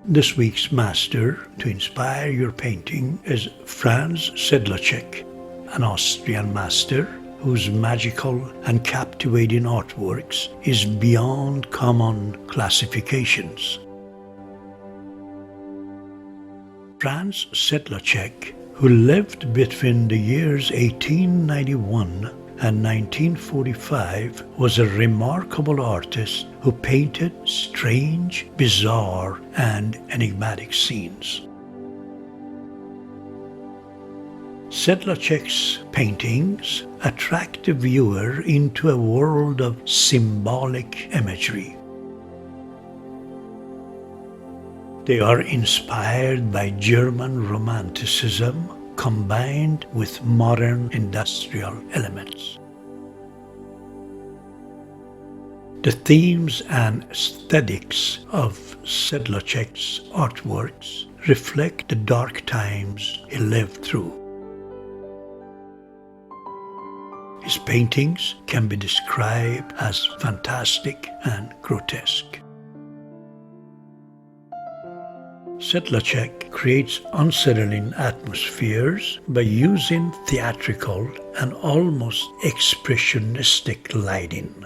This week's master to inspire your painting is Franz Sedlacek, an Austrian master whose magical and captivating artworks is beyond common classifications. Franz Sedlacek, who lived between the years 1891 and 1945, was a remarkable artist who painted strange, bizarre, and enigmatic scenes. Sedlacek's paintings attract the viewer into a world of symbolic imagery. They are inspired by German Romanticism combined with modern industrial elements. The themes and aesthetics of Sedlacek's artworks reflect the dark times he lived through. His paintings can be described as fantastic and grotesque. Sedlacek creates unsettling atmospheres by using theatrical and almost expressionistic lighting.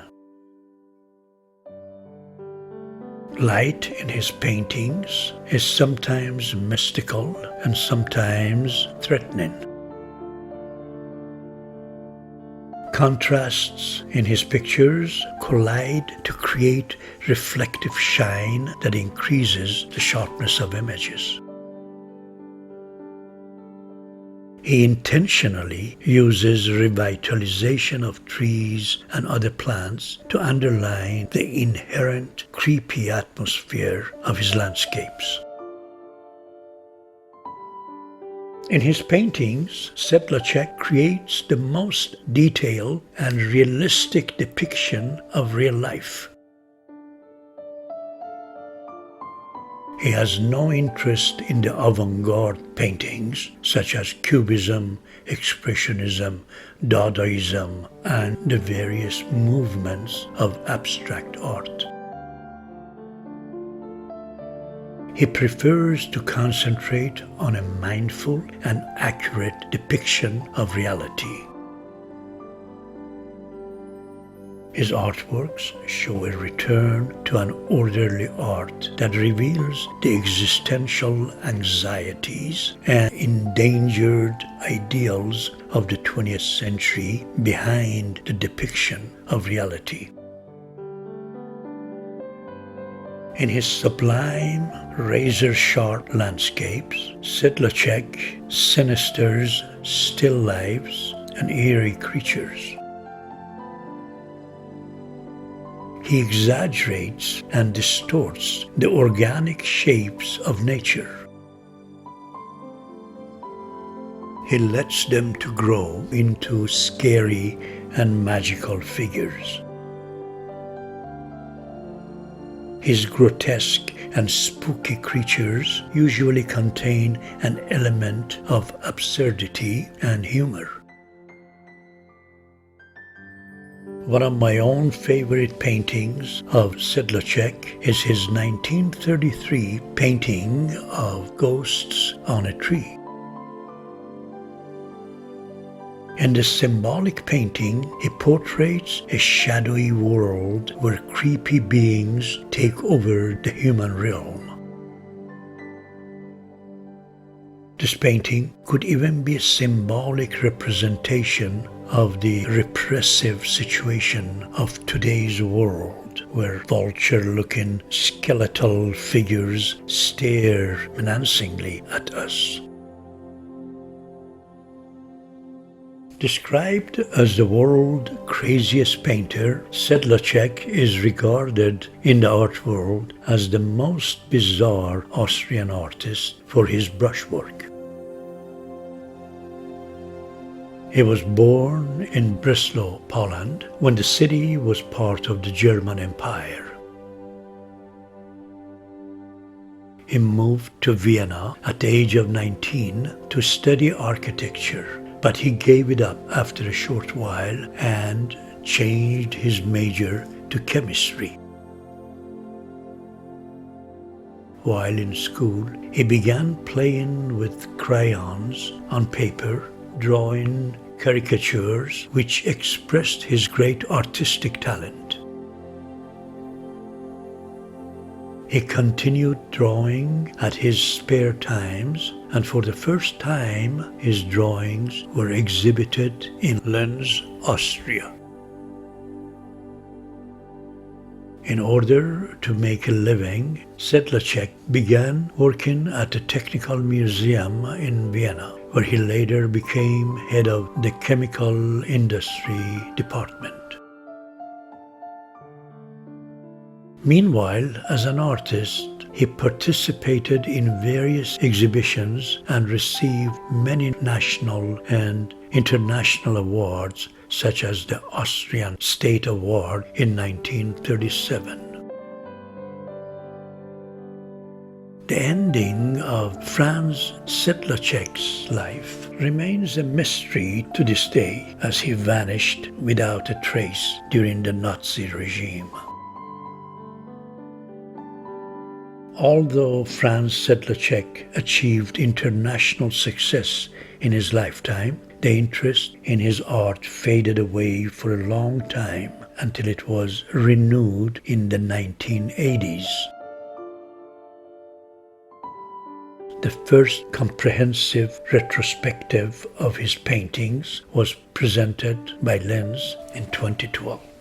Light in his paintings is sometimes mystical and sometimes threatening. Contrasts in his pictures collide to create reflective shine that increases the sharpness of images. He intentionally uses revitalization of trees and other plants to underline the inherent creepy atmosphere of his landscapes. In his paintings, Sedlacek creates the most detailed and realistic depiction of real life. He has no interest in the avant-garde paintings such as Cubism, Expressionism, Dadaism, and the various movements of abstract art. He prefers to concentrate on a mindful and accurate depiction of reality. His artworks show a return to an orderly art that reveals the existential anxieties and endangered ideals of the 20th century behind the depiction of reality. In his sublime, razor-sharp landscapes, Sedlacek sinisters still lives and eerie creatures. He exaggerates and distorts the organic shapes of nature. He lets them to grow into scary and magical figures. His grotesque and spooky creatures usually contain an element of absurdity and humor. One of my own favorite paintings of Sedlacek is his 1933 painting of ghosts on a tree. In the Symbolic painting, he portrays a shadowy world where creepy beings take over the human realm. This painting could even be a symbolic representation of the repressive situation of today's world, where vulture-looking skeletal figures stare menacingly at us. Described as the world's craziest painter, Sedlacek is regarded in the art world as the most bizarre Austrian artist for his brushwork. He was born in Breslau, Poland, when the city was part of the German Empire. He moved to Vienna at the age of 19 to study architecture, but he gave it up after a short while and changed his major to chemistry. while in school, he began playing with crayons on paper, drawing caricatures which expressed his great artistic talent. He continued drawing at his spare times, and for the first time his drawings were exhibited in Linz, Austria. In order to make a living, Sedlacek began working at the Technical Museum in Vienna, where he later became head of the chemical industry department. Meanwhile, as an artist, he participated in various exhibitions and received many national and international awards, such as the Austrian State Award in 1937. The ending of Franz Sedlacek's life remains a mystery to this day, as he vanished without a trace during the Nazi regime. Although Franz Sedlacek achieved international success in his lifetime, the interest in his art faded away for a long time until it was renewed in the 1980s. The first comprehensive retrospective of his paintings was presented by Linz in 2012.